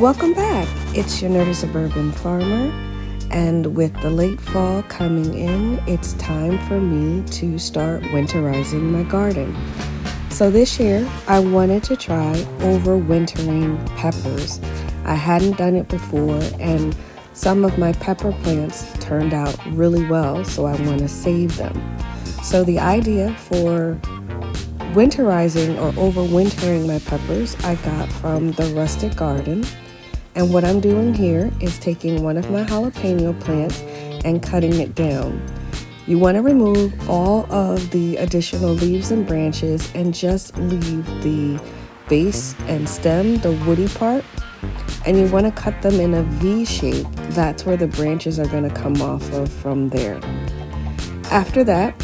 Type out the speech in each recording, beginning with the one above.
Welcome back. It's your nerdy suburban farmer, and with the late fall coming in, it's time for me to start winterizing my garden. So this year, I wanted to try overwintering peppers. I hadn't done it before, and some of my pepper plants turned out really well, so I want to save them. So the idea for winterizing or overwintering my peppers I got from the Rustic Garden. And what I'm doing here is taking one of my jalapeno plants and cutting it down. You want to remove all of the additional leaves and branches and just leave the base and stem, the woody part. And you want to cut them in a V shape. That's where the branches are going to come off of from there. After that,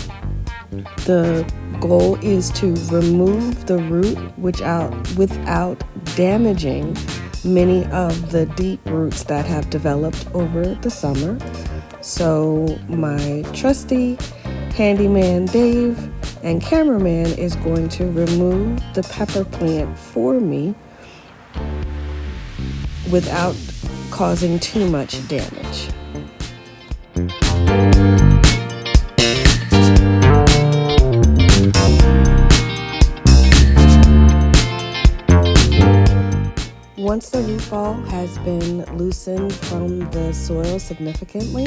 the goal is to remove the root without damaging many of the deep roots that have developed over the summer. So my trusty handyman Dave and cameraman is going to remove the pepper plant for me without causing too much damage. Once the root ball has been loosened from the soil significantly,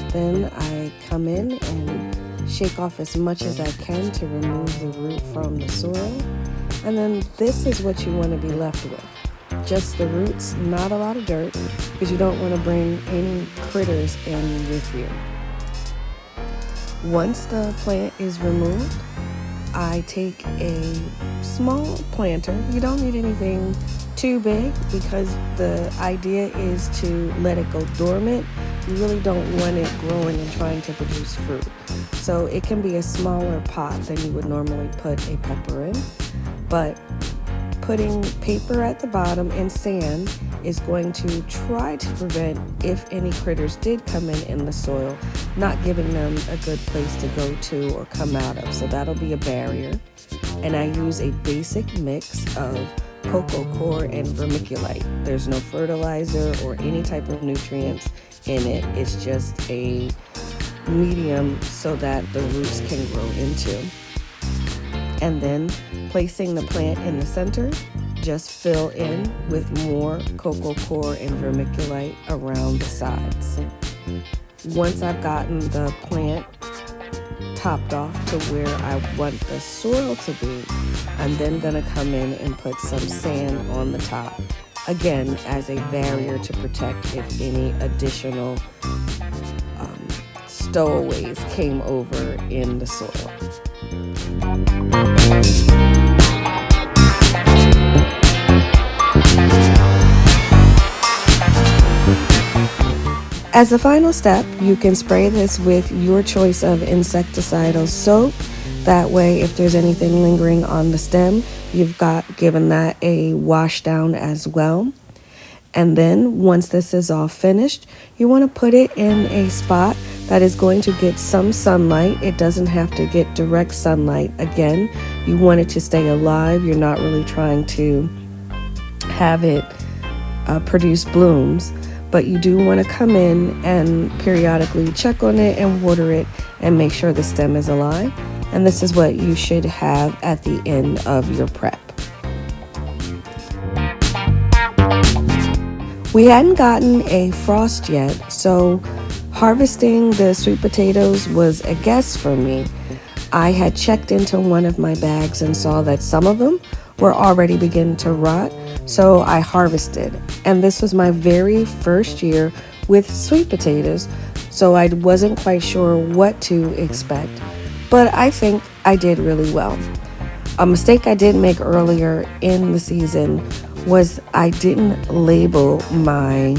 then I come in and shake off as much as I can to remove the root from the soil. And then this is what you want to be left with. Just the roots, not a lot of dirt, because you don't want to bring any critters in with you. Once the plant is removed, I take a small planter. You don't need anything too big because the idea is to let it go dormant. You really don't want it growing and trying to produce fruit. So it can be a smaller pot than you would normally put a pepper in. But putting paper at the bottom and sand is going to try to prevent, if any critters did come in the soil, not giving them a good place to go to or come out of. So that'll be a barrier. And I use a basic mix of cocoa coir and vermiculite. There's no fertilizer or any type of nutrients in it. It's just a medium so that the roots can grow into. And then placing the plant in the center, just fill in with more cocoa coir and vermiculite around the sides. Once I've gotten the plant topped off to where I want the soil to be, I'm then going to come in and put some sand on the top, again as a barrier to protect if any additional stowaways came over in the soil. As a final step, you can spray this with your choice of insecticidal soap. That way, if there's anything lingering on the stem, you've given that a wash down as well. And then once this is all finished, you want to put it in a spot that is going to get some sunlight. It doesn't have to get direct sunlight. Again, you want it to stay alive. You're not really trying to have it produce blooms. But you do want to come in and periodically check on it and water it and make sure the stem is alive. And this is what you should have at the end of your prep. We hadn't gotten a frost yet, so harvesting the sweet potatoes was a guess for me. I had checked into one of my bags and saw that some of them were already beginning to rot. So I harvested, and this was my very first year with sweet potatoes, so I wasn't quite sure what to expect, but I think I did really well. A mistake I did make earlier in the season was I didn't label my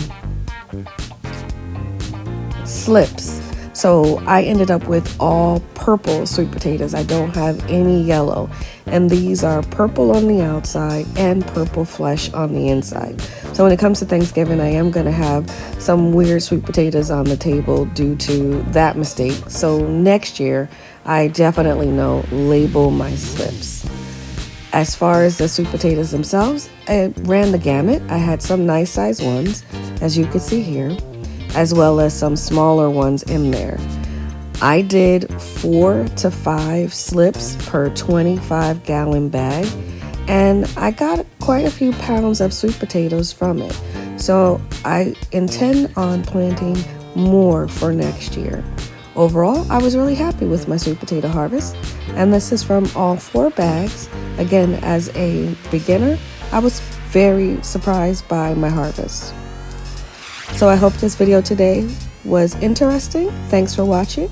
slips. So I ended up with all purple sweet potatoes. I don't have any yellow. And these are purple on the outside and purple flesh on the inside. So when it comes to Thanksgiving, I am going to have some weird sweet potatoes on the table due to that mistake. So next year, I definitely know label my slips. As far as the sweet potatoes themselves, I ran the gamut. I had some nice sized ones, as you can see here, as well as some smaller ones in there. I did 4 to 5 slips per 25-gallon bag, and I got quite a few pounds of sweet potatoes from it. So I intend on planting more for next year. Overall, I was really happy with my sweet potato harvest, and this is from all 4 bags. Again, as a beginner, I was very surprised by my harvest. So I hope this video today was interesting. Thanks for watching.